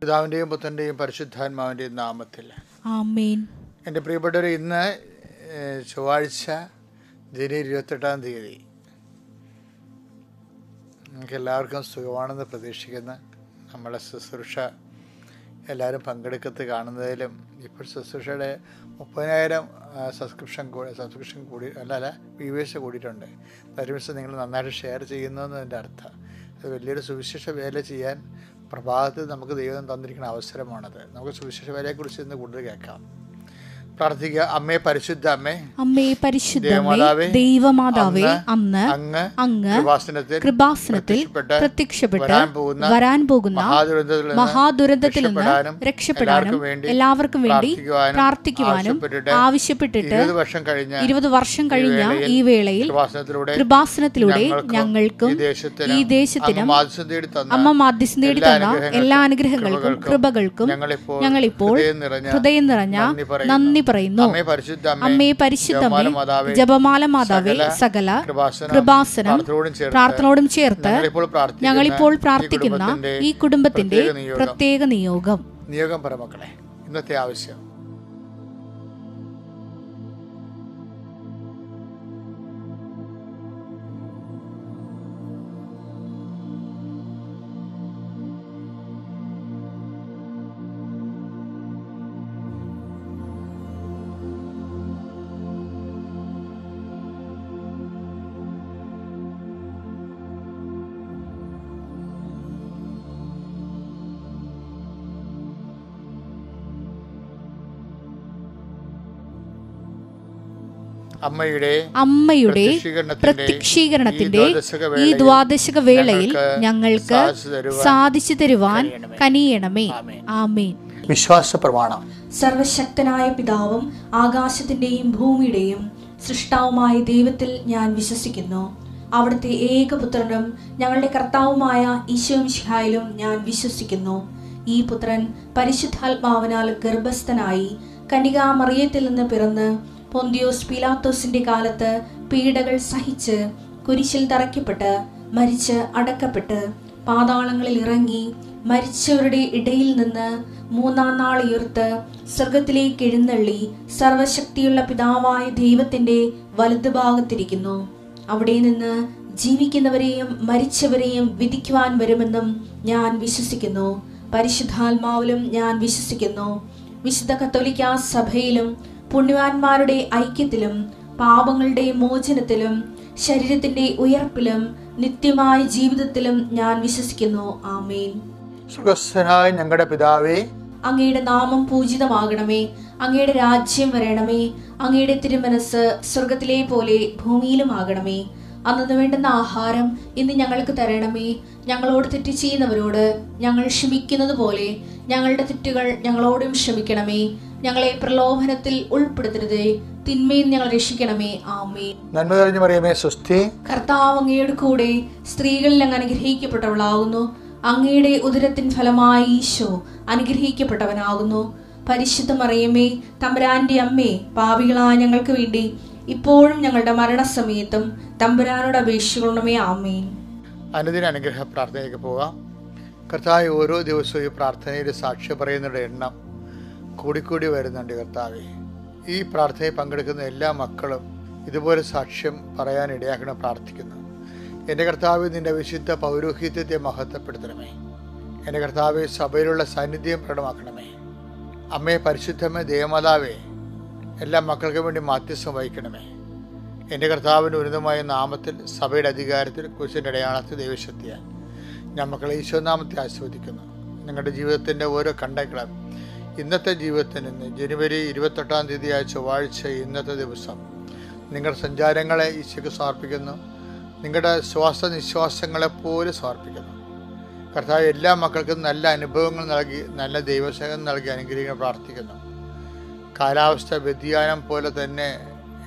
പിതാവിൻ്റെയും പുത്രൻ്റെയും പരിശുദ്ധാത്മാവിൻ്റെയും നാമത്തിൽ ആമേൻ. എൻ്റെ പ്രിയപ്പെട്ടവർ, ഇന്ന് ചൊവ്വാഴ്ച ജനുവരി 28 നിങ്ങൾക്ക് എല്ലാവർക്കും സുഖമാണെന്ന് പ്രതീക്ഷിക്കുന്ന നമ്മളെ ശുശ്രൂഷ എല്ലാവരും പങ്കെടുക്കത്ത് കാണുന്നതിലും ഇപ്പോൾ ശുശ്രൂഷയുടെ 30,000 സബ്സ്ക്രിപ്ഷൻ കൂടി വ്യൂവേഴ്സ് കൂടിയിട്ടുണ്ട്. പരിമിച്ച് നിങ്ങൾ നന്നായിട്ട് ഷെയർ ചെയ്യുന്നതെന്നതിൻ്റെ അർത്ഥം അത് വലിയൊരു സുവിശേഷ വേല ചെയ്യാൻ പ്രഭാതത്തിൽ നമുക്ക് ദൈവം തന്നിരിക്കുന്ന അവസരമാണത്. നമുക്ക് സുവിശേഷ വേലയെക്കുറിച്ച് ഇന്ന് കൂടുതൽ കേൾക്കാം. പ്രാർത്ഥിക്കുക. അമ്മേ പരിശുദ്ധ അമ്മേ, അമ്മേ പരിശുദ്ധമേ, ദൈവമാതാവേ, അങ്ങ് കൃപാസനത്തിൽ പ്രത്യക്ഷപ്പെട്ട് വരാൻ പോകുന്ന മഹാദുരന്തത്തിൽ നിന്ന് രക്ഷപ്പെടാനും എല്ലാവർക്കും വേണ്ടി പ്രാർത്ഥിക്കുവാനും ആവശ്യപ്പെട്ടിട്ട് 20 വർഷം കഴിഞ്ഞ ഈ വേളയിൽ കൃപാസനത്തിലൂടെ ഞങ്ങൾക്കും ഈ ദേശത്തിനും അമ്മ മാധ്യസ്ഥം നേടി തന്ന എല്ലാ അനുഗ്രഹങ്ങൾക്കും കൃപകൾക്കും ഞങ്ങളിപ്പോൾ ഹൃദയം നിറഞ്ഞ നന്ദി പറയുന്നു. അമ്മേ പരിശുദ്ധമേ, ജപമാല മാതാവേ, സകല കൃപാസനം പ്രാർത്ഥനയോടും ചേർത്ത് ഞങ്ങളിപ്പോൾ പ്രാർത്ഥിക്കുന്ന ഈ കുടുംബത്തിന്റെ പ്രത്യേക നിയോഗം പരമക്കളെ, ഇന്നത്തെ ആവശ്യം അമ്മയുടെ പ്രത്യക്ഷീകരണത്തിന്റെ ഈ ദ്വാദശക വേളയിൽ ഞങ്ങൾക്ക് സാധിച്ചു തരുവാൻ കനിയണമേ. ആമേൻ. വിശ്വാസ പ്രമാണം. സർവശക്തനായ പിതാവും ആകാശത്തിന്റെയും ഭൂമിയുടെയും സൃഷ്ടാവുമായ ദൈവത്തിൽ ഞാൻ വിശ്വസിക്കുന്നു. അവിടുത്തെ ഏകപുത്രനും ഞങ്ങളുടെ കർത്താവുമായ ഈശോമിശിഹായിലും ഞാൻ വിശ്വസിക്കുന്നു. ഈ പുത്രൻ പരിശുദ്ധാത്മാവിനാൽ ഗർഭസ്ഥനായി കന്യകാമറിയത്തിൽ നിന്ന് പിറന്ന് പൊന്തിയോസ് പീലാത്തോസിന്റെ കാലത്ത് പീഡകൾ സഹിച്ച് കുരിശിൽ തറയ്ക്കപ്പെട്ട് മരിച്ച് അടക്കപ്പെട്ട് പാതാളങ്ങളിൽ ഇറങ്ങി മരിച്ചവരുടെ ഇടയിൽ നിന്ന് 3-ാം നാൾ ഉയർത്ത് സ്വർഗത്തിലേക്ക് എഴുന്നള്ളി സർവശക്തിയുള്ള പിതാവായ ദൈവത്തിന്റെ വലതുഭാഗത്തിരിക്കുന്നു. അവിടെ നിന്ന് ജീവിക്കുന്നവരെയും മരിച്ചവരെയും വിധിക്കുവാൻ വരുമെന്നും ഞാൻ വിശ്വസിക്കുന്നു. പരിശുദ്ധാത്മാവിലും ഞാൻ വിശ്വസിക്കുന്നു. വിശുദ്ധ കത്തോലിക്കാ സഭയിലും പുണ്യവാന്മാരുടെ ഐക്യത്തിലും പാപങ്ങളുടെ മോചനത്തിലും ശരീരത്തിന്റെ ഉയർപ്പിലും നിത്യമായ ജീവിതത്തിലും ഞാൻ വിശ്വസിക്കുന്നു. ആമേൻ. സ്വർഗ്ഗസ്ഥനായ ഞങ്ങളുടെ പിതാവേ, അങ്ങയുടെ നാമം പൂജിതമാകണമേ. അങ്ങയുടെ രാജ്യം വരണമേ. അങ്ങയുടെ തിരുമനസ് സ്വർഗത്തിലെ പോലെ ഭൂമിയിലും ആകണമേ. അന്നു വേണ്ടുന്ന ആഹാരം ഇന്ന് ഞങ്ങൾക്ക് തരണമേ. ഞങ്ങളോട് തെറ്റ് ചെയ്യുന്നവരോട് ഞങ്ങൾ ക്ഷമിക്കുന്നത് പോലെ ഞങ്ങളുടെ തെറ്റുകൾ ഞങ്ങളോടും ക്ഷമിക്കണമേ. ഞങ്ങളെ പ്രലോഭനത്തിൽ ഉൾപ്പെടുത്തരുതേ, തിന്മയിൽ ഞങ്ങൾ രക്ഷിക്കണമേ. ആമേൻ. നന്മ നിറഞ്ഞ മറിയമേ, സ്വസ്തി. കർത്താവ് അങ്ങയുടെ കൂടെ സ്ത്രീകളിൽ അങ്ങ് അനുഗ്രഹിക്കപ്പെട്ടവളാകുന്നു. അങ്ങയുടെ ഉദരത്തിൻ ഫലമായി ഈശോ അനുഗ്രഹിക്കപ്പെട്ടവനാകുന്നു. പരിശുദ്ധ മറിയമേ, തമ്പുരാന്റെ അമ്മേ, പാപികളായ ഞങ്ങൾക്ക് വേണ്ടി ഇപ്പോഴും ഞങ്ങളുടെ മരണസമയത്തും തമ്പുരാനോട് അപേക്ഷിക്കണമേ. ആമേൻ. അനുദിന അനുഗ്രഹ പ്രാർത്ഥനയ്ക്ക് പോകാം. കർത്താവ്, ഓരോ ദിവസവും ഈ പ്രാർത്ഥനയിൽ സാക്ഷ്യം പറയുന്നവരുടെ എണ്ണം കൂടിക്കൂടി വരുന്നുണ്ട്. കർത്താവെ, ഈ പ്രാർത്ഥനയിൽ പങ്കെടുക്കുന്ന എല്ലാ മക്കളും ഇതുപോലെ സാക്ഷ്യം പറയാൻ ഇടയാക്കണം പ്രാർത്ഥിക്കുന്നു. എൻ്റെ കർത്താവ്, നിൻ്റെ വിശുദ്ധ പൗരോഹിത്യത്തെ മഹത്വപ്പെടുത്തണമേ. എൻ്റെ കർത്താവ്, സഭയിലുള്ള സാന്നിധ്യം പ്രകടമാക്കണമേ. അമ്മയെ പരിശുദ്ധമേ, ദേവമാതാവേ, എല്ലാ മക്കൾക്കും വേണ്ടി മാധ്യസ്ഥം വഹിക്കണമേ. എൻ്റെ കർത്താവിൻ്റെ ഉന്നതമായ നാമത്തിൽ സഭയുടെ അധികാരത്തിൽ കുരിശിൻ്റെ അടയാളത്തിൽ ദൈവശക്തിയാൽ ഞാൻ മക്കളെ ഈശോനാമത്തെ ആസ്വദിക്കുന്നു. നിങ്ങളുടെ ജീവിതത്തിൻ്റെ ഓരോ കണ്ടങ്ങളും ഇന്നത്തെ ജീവിതത്തിൽ നിന്ന് ജനുവരി 28 ചൊവ്വാഴ്ച ഇന്നത്തെ ദിവസം നിങ്ങളുടെ സഞ്ചാരങ്ങളെ ഈശോയ്ക്ക് സമർപ്പിക്കുന്നു. നിങ്ങളുടെ ശ്വാസനിശ്വാസങ്ങളെപ്പോലെ സമർപ്പിക്കുന്നു. കർത്താവ്, എല്ലാ മക്കൾക്കും നല്ല അനുഭവങ്ങൾ നൽകി നല്ല ദൈവസേവനം നൽകി അനുഗ്രഹിക്കാൻ പ്രാർത്ഥിക്കുന്നു. കാലാവസ്ഥ വ്യതിയാനം പോലെ തന്നെ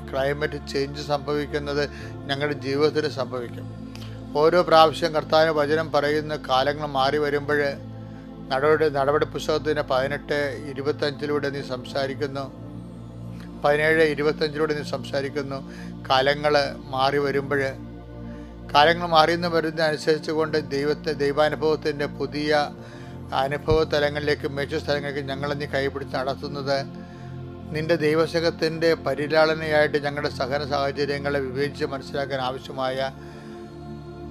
ക്ലൈമറ്റ് ചേഞ്ച് സംഭവിക്കുന്നത് ഞങ്ങളുടെ ജീവിതത്തിൽ സംഭവിക്കും. ഓരോ പ്രാവശ്യം കർത്താവിന് വചനം പറയുന്ന കാലങ്ങൾ മാറി വരുമ്പോൾ നടപടി പുസ്തകത്തിന് 18:25 നീ സംസാരിക്കുന്നു. 17:25 നീ സംസാരിക്കുന്നു. കാലങ്ങൾ മാറി വരുമ്പോൾ കാലങ്ങൾ മാറിയെന്ന് വരുന്നതനുസരിച്ച് കൊണ്ട് ദൈവാനുഭവത്തിൻ്റെ പുതിയ അനുഭവ തലങ്ങളിലേക്ക് മികച്ച സ്ഥലങ്ങളിലേക്ക് ഞങ്ങളെ നീ കൈപിടിച്ച് നടത്തുന്നത് നിൻ്റെ ദൈവസംഘത്തിൻ്റെ പരിലാളനയായിട്ട് ഞങ്ങളുടെ സഹന സാഹചര്യങ്ങളെ വിവേചിച്ച് മനസ്സിലാക്കാൻ ആവശ്യമായ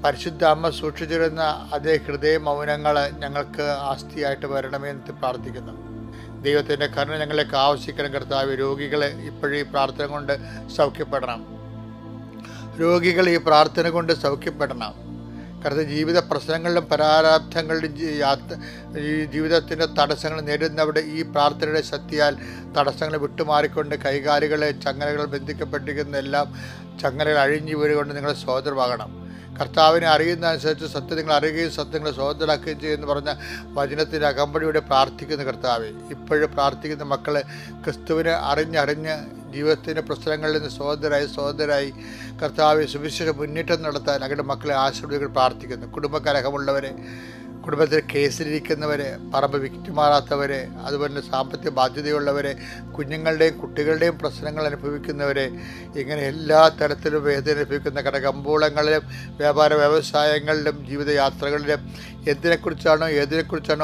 പരിശുദ്ധ അമ്മ സൂക്ഷിച്ചിരുന്ന അതേ ഹൃദയ മൗനങ്ങൾ ഞങ്ങൾക്ക് ആസ്തിയായിട്ട് വരണമെന്ന് പ്രാർത്ഥിക്കുന്നു. ദൈവത്തിൻ്റെ കരുണ ഞങ്ങളിലേക്ക് ആവശ്യിക്കണം കർത്താവ്. രോഗികളെ ഇപ്പോഴും ഈ പ്രാർത്ഥന കൊണ്ട് സൗഖ്യപ്പെടണം. രോഗികൾ ഈ പ്രാർത്ഥന കൊണ്ട് സൗഖ്യപ്പെടണം. കർത്താവ്, ജീവിത പ്രശ്നങ്ങളിലും പരാരാബ്ധങ്ങളിലും ഈ ജീവിതത്തിൻ്റെ തടസ്സങ്ങൾ നേരിടുന്നവിടെ ഈ പ്രാർത്ഥനയുടെ ശക്തിയാൽ തടസ്സങ്ങൾ വിട്ടുമാറിക്കൊണ്ട് കൈകാലുകളെ ചങ്ങലകൾ ബന്ധിക്കപ്പെട്ടിരിക്കുന്ന എല്ലാം ചങ്ങലകൾ അഴിഞ്ഞു വീഴുകൊണ്ട് നിങ്ങളെ സ്വതന്ത്രമാകണം. കർത്താവിനെ അറിയുന്നതനുസരിച്ച് സത്യം നിങ്ങൾ അറിയുകയും സത്യങ്ങളെ സ്വതന്ത്രമാക്കുകയും ചെയ്യുമെന്ന് പറഞ്ഞ വചനത്തിൻ്റെ അകമ്പടിയോടെ പ്രാർത്ഥിക്കുന്ന കർത്താവെ, ഇപ്പോഴും പ്രാർത്ഥിക്കുന്ന മക്കൾ ക്രിസ്തുവിനെ അറിഞ്ഞ് ജീവിതത്തിൻ്റെ പ്രശ്നങ്ങളിൽ നിന്ന് സ്വതന്ത്രരായി കർത്താവെ സുവിശേഷ മുന്നേറ്റം നടത്താൻ അവരുടെ മക്കളെ ആശീർവദികൾ പ്രാർത്ഥിക്കുന്നു. കുടുംബകലഹമുള്ളവരെ, കുടുംബത്തിൽ കേസിലിരിക്കുന്നവരെ, പറമ്പ് വിറ്റുമാറാത്തവരെ, അതുപോലെ സാമ്പത്തിക ബാധ്യതയുള്ളവരെ, കുഞ്ഞുങ്ങളുടെയും കുട്ടികളുടെയും പ്രശ്നങ്ങൾ അനുഭവിക്കുന്നവരെ, ഇങ്ങനെ എല്ലാ തരത്തിലും വേദന അനുഭവിക്കുന്ന കടകമ്പോളങ്ങളിലും വ്യാപാര വ്യവസായങ്ങളിലും ജീവിതയാത്രകളിലും ഏതിനെക്കുറിച്ചാണോ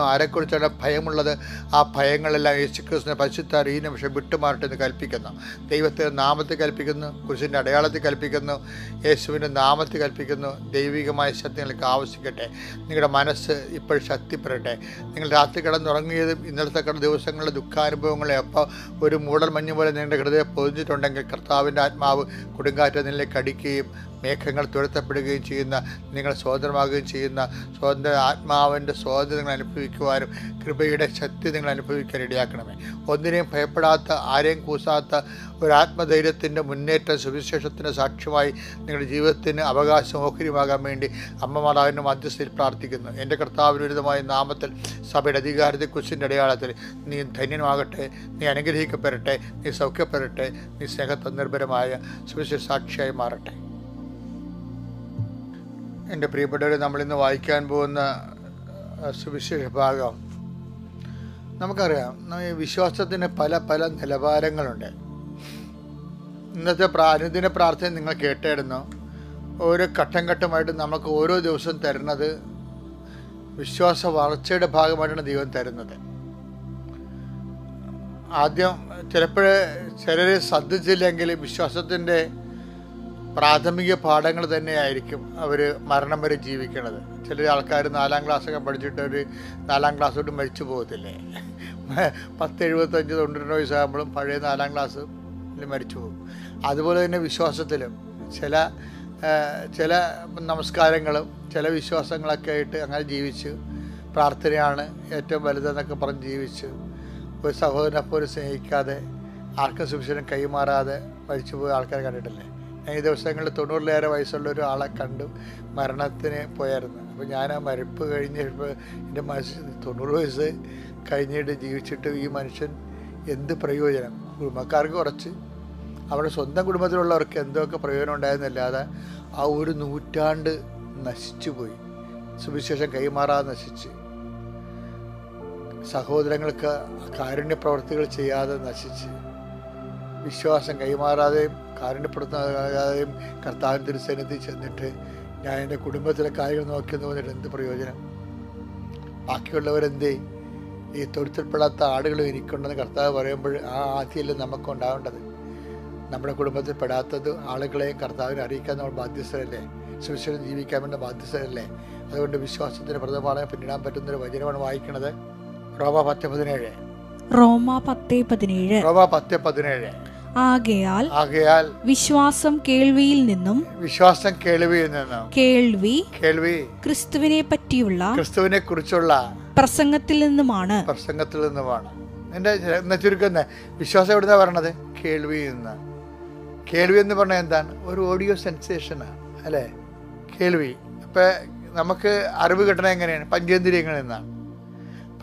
ആരെക്കുറിച്ചാണോ ഭയമുള്ളത്, ആ ഭയങ്ങളെല്ലാം യേശുക്രിസ്തുവിനെ പരിശുദ്ധ ഈ നിമിഷം വിട്ടുമാറട്ടെ എന്ന് കൽപ്പിക്കുന്നു. ദൈവത്തിൻ്റെ നാമത്തിൽ കൽപ്പിക്കുന്നു, കുരിശിൻ്റെ അടയാളത്തിൽ കൽപ്പിക്കുന്നു, യേശുവിൻ്റെ നാമത്തിൽ കൽപ്പിക്കുന്നു. ദൈവികമായ സത്യങ്ങൾക്ക് ആവശ്യിക്കട്ടെ. നിങ്ങളുടെ മനസ്സ് ഇപ്പോൾ ശക്തിപ്പെടട്ടെ. നിങ്ങൾ രാത്രി കിടന്നുറങ്ങിയതും ഇന്നലത്തെ ദിവസങ്ങളിലെ ദുഃഖാനുഭവങ്ങളെ അപ്പോൾ ഒരു മൂടൽ മഞ്ഞ് പോലെ നിങ്ങളുടെ ഹൃദയം പൊതിഞ്ഞിട്ടുണ്ടെങ്കിൽ കർത്താവിൻ്റെ ആത്മാവ് കൊടുങ്കാറ്റ് നിന്നിലേക്ക് അടിക്കുകയും മേഘങ്ങൾ തുരത്തപ്പെടുകയും ചെയ്യുന്ന, നിങ്ങൾ സ്വതന്ത്രമാകുകയും ചെയ്യുന്ന സ്വതന്ത്ര ആത്മാവിൻ്റെ സ്വാതന്ത്ര്യം നിങ്ങൾ അനുഭവിക്കുവാനും കൃപയുടെ ശക്തി നിങ്ങൾ അനുഭവിക്കാൻ ഇടയാക്കണമേ. ഒന്നിനെയും ഭയപ്പെടാത്ത, ആരെയും കൂസാത്ത ഒരു ആത്മധൈര്യത്തിൻ്റെ മുന്നേറ്റം സുവിശേഷത്തിൻ്റെ സാക്ഷ്യമായി നിങ്ങളുടെ ജീവിതത്തിന് അവകാശം ഓഹരിയാകാൻ വേണ്ടി അമ്മ മാതാവിൻ്റെ മധ്യസ്ഥയിൽ പ്രാർത്ഥിക്കുന്നു. എൻ്റെ കർത്താവിന് വിരുദ്ധമായ നാമത്തിൽ സഭയുടെ അധികാരത്തെ കുരിശിൻ്റെ അടയാളത്തിൽ നീ ധന്യമാകട്ടെ, നീ അനുഗ്രഹിക്കപ്പെടട്ടെ, നീ സൗഖ്യപ്പെടട്ടെ, നീ സ്നേഹതന്നിർഭരമായ സുവിശേഷ സാക്ഷിയായി മാറട്ടെ. എൻ്റെ പ്രിയപ്പെട്ടവരെ, നമ്മളിന്ന് വായിക്കാൻ പോകുന്ന സുവിശേഷ ഭാഗം നമുക്കറിയാം. ഈ വിശ്വാസത്തിന് പല നിലവാരങ്ങളുണ്ട്. ഇന്നത്തെ അനുദിന പ്രാർത്ഥന നിങ്ങൾ കേട്ടായിരുന്നു. ഓരോ ഘട്ടമായിട്ട് നമുക്ക് ഓരോ ദിവസവും തരുന്നത് വിശ്വാസ വളർച്ചയുടെ ഭാഗമായിട്ടാണ് ദൈവം തരുന്നത്. ആദ്യം ചിലരെ ശ്രദ്ധിച്ചില്ലെങ്കിൽ വിശ്വാസത്തിൻ്റെ പ്രാഥമിക പാഠങ്ങൾ തന്നെയായിരിക്കും അവർ മരണം വരെ ജീവിക്കുന്നത്. ചില ആൾക്കാർ 4ാം ക്ലാസ്സൊക്കെ പഠിച്ചിട്ട് ഒരു 4ാം ക്ലാസ് തൊട്ട് മരിച്ചു പോകത്തില്ലേ. 10-75-92 വയസ്സാകുമ്പോഴും പഴയ 4ാം ക്ലാസ് മരിച്ചു പോകും. അതുപോലെ തന്നെ വിശ്വാസത്തിലും ചില നമസ്കാരങ്ങളും ചില വിശ്വാസങ്ങളൊക്കെ ആയിട്ട് അങ്ങനെ ജീവിച്ച് പ്രാർത്ഥനയാണ് ഏറ്റവും വലുതെന്നൊക്കെ പറഞ്ഞ് ജീവിച്ച് ഒരു സഹോദരനെപ്പോലും സ്നേഹിക്കാതെ ആർക്കും സുവിശേഷം കൈമാറാതെ മരിച്ചു പോയ ആൾക്കാരെ കണ്ടിട്ടില്ലേ? ഈ ദിവസങ്ങളിൽ 90-ലേറെ വയസ്സുള്ള ഒരാളെ കണ്ടു മരണത്തിന് പോയായിരുന്നു. അപ്പോൾ ഞാൻ ആ മരിപ്പ് കഴിഞ്ഞപ്പോൾ എൻ്റെ മനസ്സിൽ 90 വയസ്സ് കഴിഞ്ഞിട്ട് ജീവിച്ചിട്ട് ഈ മനുഷ്യൻ എന്ത് പ്രയോജനം? കുടുംബക്കാർക്ക് കുറച്ച്, അവരുടെ സ്വന്തം കുടുംബത്തിലുള്ളവർക്ക് എന്തൊക്കെ പ്രയോജനം ഉണ്ടായിരുന്നല്ലാതെ ആ ഒരു നൂറ്റാണ്ട് നശിച്ചു പോയി. സുവിശേഷം കൈമാറാതെ നശിച്ച്, സഹോദരങ്ങൾക്ക് കാരുണ്യ പ്രവർത്തികൾ ചെയ്യാതെ നശിച്ച്, വിശ്വാസം കൈമാറാതെയും കാരുണ്യപ്പെടുത്താതെയും കർത്താവിൻ തിരുസന്നിധിയിൽ ചെന്നിട്ട് ഞാൻ എൻ്റെ കുടുംബത്തിലെ കാര്യങ്ങൾ നോക്കിയെന്ന് പറഞ്ഞിട്ട് എന്ത് പ്രയോജനം? ബാക്കിയുള്ളവരെന്തേ? ഈ തൊഴുത്തിൽപ്പെടാത്ത ആടുകളും എനിക്കുണ്ടെന്ന് കർത്താവ് പറയുമ്പോൾ ആ ആദ്യമല്ലേ നമുക്കുണ്ടാവേണ്ടത്. നമ്മുടെ കുടുംബത്തിൽ പെടാത്തത് ആളുകളെയും കർത്താവിനെ അറിയിക്കാൻ നമ്മൾ ബാധ്യസ്ഥരല്ലേ? സുവിശേഷം ജീവിക്കാൻ വേണ്ട ബാധ്യസ്ഥരല്ലേ? അതുകൊണ്ട് വിശ്വാസത്തിൻ്റെ പ്രഥമമാണ് പിന്നിടാൻ പറ്റുന്നൊരു വചനമാണ് വായിക്കുന്നത്. റോമ 10:17. ആകയാൽ വിശ്വാസം കേൾവിയിൽ നിന്നും കേൾവി ക്രിസ്തുവിനെ കുറിച്ചുള്ള പ്രസംഗത്തിൽ നിന്നുമാണ്. എന്റെ ചുരുക്കം വിശ്വാസം എവിടുന്നാ പറയണത്? കേൾവിയിൽ നിന്ന്. കേൾവി എന്ന് പറഞ്ഞാൽ എന്താണ്? ഒരു ഓഡിയോ സെൻസേഷനാണ് അല്ലേ കേൾവി. അപ്പം നമുക്ക് അറിവ് കിട്ടണത് എങ്ങനെയാണ്? പഞ്ചേന്ദ്രിയങ്ങളിൽ നിന്നാണ്.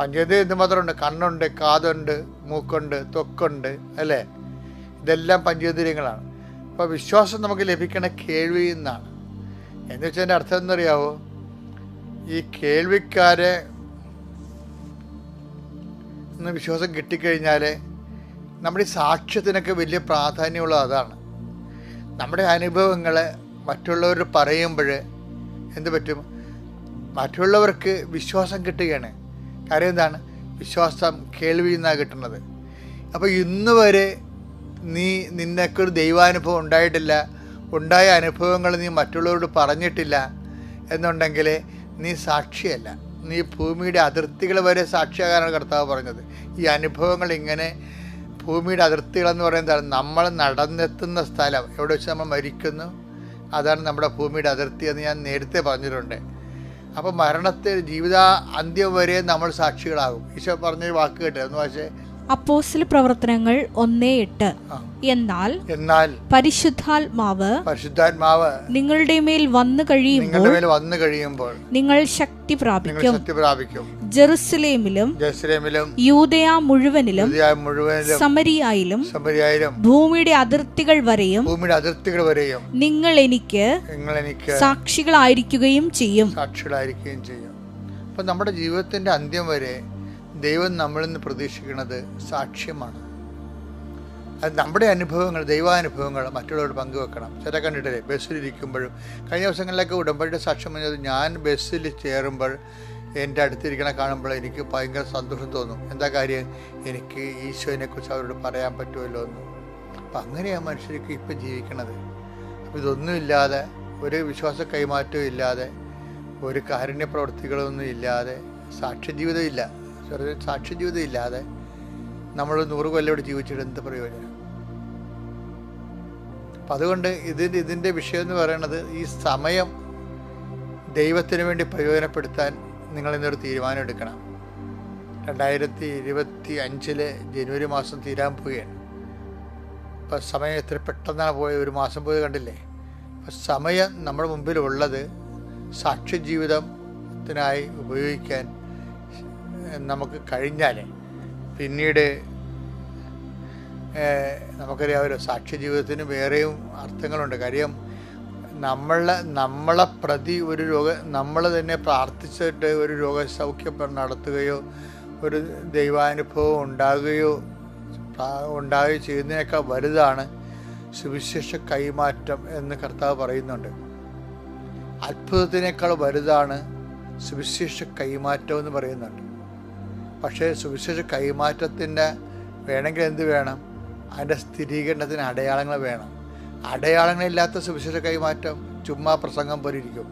പഞ്ചേന്ദ്രിയം എന്തുമാത്രമുണ്ട്? കണ്ണുണ്ട്, കാതുണ്ട്, മൂക്കുണ്ട്, ത്വക്കുണ്ട് അല്ലേ? ഇതെല്ലാം പഞ്ചേന്ദ്രിയങ്ങളാണ്. അപ്പോൾ വിശ്വാസം നമുക്ക് ലഭിക്കണ കേൾവിയിൽ നിന്നാണ്. എന്ന് വെച്ചാൽ എൻ്റെ അർത്ഥം എന്നറിയാവോ? ഈ കേൾവിക്കാരെ വിശ്വാസം കിട്ടിക്കഴിഞ്ഞാൽ നമ്മുടെ ഈ സാക്ഷ്യത്തിനൊക്കെ വലിയ പ്രാധാന്യമുള്ളത് അതാണ്. നമ്മുടെ അനുഭവങ്ങൾ മറ്റുള്ളവർ പറയുമ്പോൾ എന്ത് പറ്റും? മറ്റുള്ളവർക്ക് വിശ്വാസം കിട്ടുകയാണ്. കാര്യം എന്താണ്? വിശ്വാസം കേൾവിയിൽ നിന്നാണ് കിട്ടുന്നത്. അപ്പോൾ ഇന്ന് വരെ നിനക്കൊരു ദൈവാനുഭവം ഉണ്ടായിട്ടില്ല, ഉണ്ടായ അനുഭവങ്ങൾ നീ മറ്റുള്ളവരോട് പറഞ്ഞിട്ടില്ല എന്നുണ്ടെങ്കിൽ നീ സാക്ഷിയല്ല. നീ ഭൂമിയുടെ അതിർത്തികൾ വരെ സാക്ഷിയാകാനാണ് കർത്താവ് പറഞ്ഞത്. ഈ അനുഭവങ്ങൾ ഇങ്ങനെ ഭൂമിയുടെ അതിർത്തികളെന്ന് പറയുന്നത് നമ്മൾ നടന്നെത്തുന്ന സ്ഥലം, എവിടെ വെച്ച് നമ്മൾ മരിക്കുന്നു, അതാണ് നമ്മുടെ ഭൂമിയുടെ അതിർത്തി എന്ന് ഞാൻ നേരത്തെ പറഞ്ഞിട്ടുണ്ട്. അപ്പോൾ മരണത്തിൽ ജീവിത അന്ത്യം വരെ നമ്മൾ സാക്ഷികളാകും. ഈശോ പറഞ്ഞൊരു വാക്ക് കേട്ടോ, എന്ന് പക്ഷേ അപ്പോസ്തല പ്രവർത്തനങ്ങൾ 1:8. എന്നാൽ പരിശുദ്ധാത്മാവ് നിങ്ങളുടെ മേൽ വന്നു കഴിയുമ്പോൾ നിങ്ങൾ ശക്തി പ്രാപിക്കും. ജെറുസലേമിലും യൂദയ മുഴുവനിലും സമരിയായിലും ഭൂമിയുടെ അതിർത്തികൾ വരെയും നിങ്ങൾ എനിക്ക് സാക്ഷികളായിരിക്കുകയും ചെയ്യും. അപ്പൊ നമ്മുടെ ജീവിതത്തിന്റെ അന്ത്യം വരെ ദൈവം നമ്മളിൽ നിന്ന് പ്രതീക്ഷിക്കുന്നത് സാക്ഷ്യമാണ്. അത് നമ്മുടെ അനുഭവങ്ങൾ, ദൈവാനുഭവങ്ങൾ മറ്റുള്ളവരോട് പങ്കുവെക്കണം. ചില കണ്ടിട്ടില്ലേ, ബസ്സിലിരിക്കുമ്പോഴും കഴിഞ്ഞ ദിവസങ്ങളിലൊക്കെ ഉടമ്പടിയുടെ സാക്ഷ്യം പറഞ്ഞത്, ഞാൻ ബസ്സിൽ കയറുമ്പോൾ എൻ്റെ അടുത്തിരിക്കണ കാണുമ്പോൾ എനിക്ക് ഭയങ്കര സന്തോഷം തോന്നും. എന്താ കാര്യം? എനിക്ക് ഈശോനെക്കുറിച്ച് അവരോട് പറയാൻ പറ്റുമല്ലോ എന്ന്. അപ്പം അങ്ങനെയാണ് മനുഷ്യർക്ക് ഇപ്പം ജീവിക്കണത്. അപ്പം ഇതൊന്നുമില്ലാതെ, ഒരു വിശ്വാസ കൈമാറ്റവും ഇല്ലാതെ, ഒരു കാരുണ്യ പ്രവർത്തികളൊന്നും ഇല്ലാതെ, സാക്ഷ്യജീവിതം ഇല്ലാതെ നമ്മൾ 100 കൊല്ലം ഇവിടെ ജീവിച്ചിട്ട് എന്ത് പ്രയോജനം? അപ്പം അതുകൊണ്ട് ഇതിൻ്റെ വിഷയം എന്ന് പറയുന്നത്, ഈ സമയം ദൈവത്തിന് വേണ്ടി പ്രയോജനപ്പെടുത്താൻ നിങ്ങളിന്നൊരു തീരുമാനം എടുക്കണം. 2025 ജനുവരി മാസം തീരാൻ പോവുകയാണ്. ഇപ്പം സമയം എത്ര പെട്ടെന്നാണ് പോയത്, ഒരു മാസം പോയത് കണ്ടില്ലേ? അപ്പം സമയം നമ്മുടെ മുമ്പിലുള്ളത് സാക്ഷ്യജീവിതത്തിനായി ഉപയോഗിക്കാൻ നമുക്ക് കഴിഞ്ഞാൽ പിന്നീട് നമുക്കറിയാമല്ലോ, സാക്ഷ്യജീവിതത്തിന് വേറെയും അർത്ഥങ്ങളുണ്ട്. കാര്യം നമ്മളെ പ്രതി നമ്മൾ തന്നെ പ്രാർത്ഥിച്ചിട്ട് ഒരു രോഗസൗഖ്യം നടത്തുകയോ ഒരു ദൈവാനുഭവം ഉണ്ടാകുകയോ ചെയ്യുന്നതിനേക്കാൾ വലുതാണ് സുവിശേഷ കൈമാറ്റം എന്ന് കർത്താവ് പറയുന്നുണ്ട്. അത്ഭുതത്തിനേക്കാൾ വലുതാണ് സുവിശേഷ കൈമാറ്റം എന്ന് പറയുന്നുണ്ട്. പക്ഷേ സുവിശേഷ കൈമാറ്റത്തിൻ്റെ വേണമെങ്കിൽ എന്ത് വേണം? അതിൻ്റെ സ്ഥിരീകരണത്തിന് അടയാളങ്ങൾ വേണം. അടയാളങ്ങളില്ലാത്ത സുവിശേഷ കൈമാറ്റം ചുമ്മാ പ്രസംഗം പോലെ ഇരിക്കും.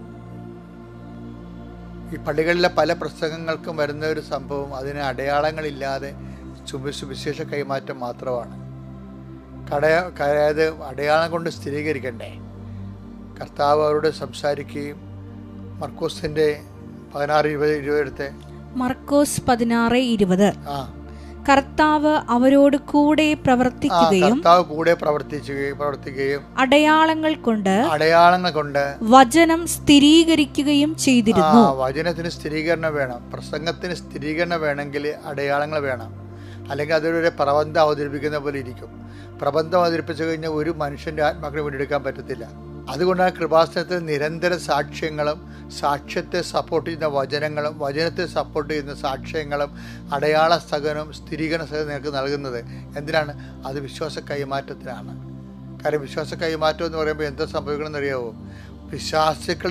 ഈ പള്ളികളിലെ പല പ്രസംഗങ്ങൾക്കും വരുന്ന ഒരു സംഭവം, അതിന് അടയാളങ്ങളില്ലാതെ സുവിശേഷ കൈമാറ്റം മാത്രമാണ്. അതായത് അടയാളം കൊണ്ട് സ്ഥിരീകരിക്കണ്ടേ? കർത്താവ് അവരോട് സംസാരിക്കുകയും മർക്കോസിൻ്റെ 16:20 എടുത്ത് മർക്കോസ് 16:20 കർത്താവ് അവരോട് കൂടെ പ്രവർത്തിക്കുകയും അടയാളങ്ങൾ കൊണ്ട് വചനം സ്ഥിരീകരിക്കുകയും ചെയ്തിരുന്നു. വചനത്തിന് സ്ഥിരീകരണം വേണം, പ്രസംഗത്തിന് സ്ഥിരീകരണം വേണമെങ്കിൽ അടയാളങ്ങൾ വേണം. അല്ലെങ്കിൽ അതൊരു പ്രബന്ധം അവതരിപ്പിക്കുന്ന പോലെ ഇരിക്കും. പ്രബന്ധം അവതരിപ്പിച്ചു കഴിഞ്ഞാൽ ഒരു മനുഷ്യൻ്റെ ആത്മാക്കളെ വീണ്ടെടുക്കാൻ പറ്റത്തില്ല. അതുകൊണ്ടാണ് കൃപാസനത്തിൽ നിരന്തര സാക്ഷ്യങ്ങളും സാക്ഷ്യത്തെ സപ്പോർട്ട് ചെയ്യുന്ന വചനങ്ങളും വചനത്തെ സപ്പോർട്ട് ചെയ്യുന്ന സാക്ഷ്യങ്ങളും അടയാള സഹനവും സ്ഥിരീകരണ സഹനം നിങ്ങൾക്ക് നൽകുന്നത്. എന്തിനാണ്? അത് വിശ്വാസ കൈമാറ്റത്തിനാണ്. കാര്യം വിശ്വാസ കൈമാറ്റം എന്ന് പറയുമ്പോൾ എന്താ സംഭവിക്കണമെന്ന് അറിയാമോ? വിശ്വാസികൾ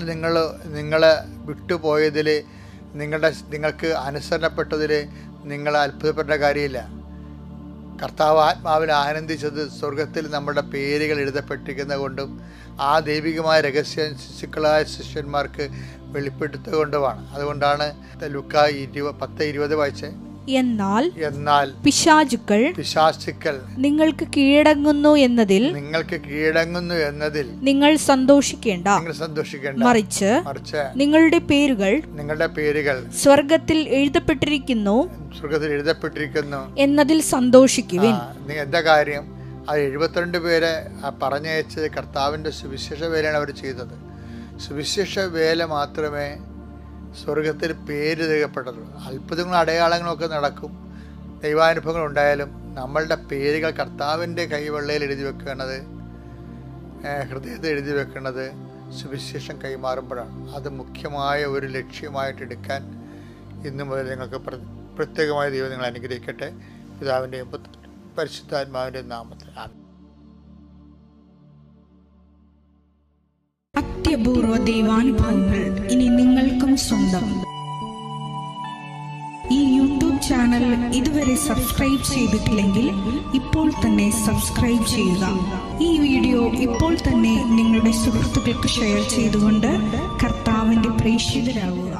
നിങ്ങളെ വിട്ടുപോയതിൽ, നിങ്ങൾക്ക് അനുസരണപ്പെട്ടതിൽ നിങ്ങൾ അത്ഭുതപ്പെട്ട കാര്യമില്ല. കർത്താവ് ആത്മാവിൽ ആനന്ദിച്ചത് സ്വർഗത്തിൽ നമ്മുടെ പേരുകൾ എഴുതപ്പെട്ടിരിക്കുന്നത് കൊണ്ടും ആ ദൈവികമായ രഹസ്യ ശിശുക്കളായ ശിഷ്യന്മാർക്ക് വെളിപ്പെടുത്തുകൊണ്ടുമാണ്. അതുകൊണ്ടാണ് ലൂക്കാ 10:20 വായിച്ചേ. എന്നാൽ പിശാചുക്കൾ നിങ്ങൾക്ക് കീഴടങ്ങുന്നു എന്നതിൽ നിങ്ങൾ സന്തോഷിക്കേണ്ട, മറിച്ച് നിങ്ങളുടെ പേരുകൾ സ്വർഗത്തിൽ എഴുതപ്പെട്ടിരിക്കുന്നു എന്നതിൽ സന്തോഷിക്കുവിൻ. എന്താ കാര്യം? ആ 72 പേരെ പറഞ്ഞയച്ചത് കർത്താവിൻ്റെ സുവിശേഷ വേലയാണ് അവർ ചെയ്തത്. സുവിശേഷ വേല മാത്രമേ സ്വർഗത്തിൽ പേര് രേഖപ്പെട്ടതുള്ളൂ. അത്ഭുതങ്ങളും അടയാളങ്ങളൊക്കെ നടക്കും, ദൈവാനുഭവങ്ങൾ ഉണ്ടായാലും നമ്മളുടെ പേരുകൾ കർത്താവിൻ്റെ കൈവെള്ളയിൽ എഴുതി വെക്കുന്നത്, ഹൃദയത്തിൽ എഴുതി വെക്കുന്നത് സുവിശേഷം കൈമാറുമ്പോഴാണ്. അത് മുഖ്യമായ ഒരു ലക്ഷ്യമായിട്ട് എടുക്കാൻ ഇന്നു മുതൽ നിങ്ങൾക്ക് പ്രത്യേകമായ ദൈവം നിങ്ങൾ അനുഗ്രഹിക്കട്ടെ. പിതാവിൻ്റെയും പരിശുദ്ധാത്മാവിൻ്റെയും നാമത്തിൽ. അത്യപൂർവ ദൈവാനുഭവങ്ങൾ ഇനി നിങ്ങൾക്കും സ്വന്തം. ഈ ചാനൽ ഇതുവരെ സബ്സ്ക്രൈബ് ചെയ്തിട്ടില്ലെങ്കിൽ ഇപ്പോൾ തന്നെ സബ്സ്ക്രൈബ് ചെയ്യുക. ഈ വീഡിയോ ഇപ്പോൾ തന്നെ നിങ്ങളുടെ സുഹൃത്തുക്കൾക്ക് ഷെയർ ചെയ്തുകൊണ്ട് കർത്താവിൻ്റെ പ്രേക്ഷിതരാകുക.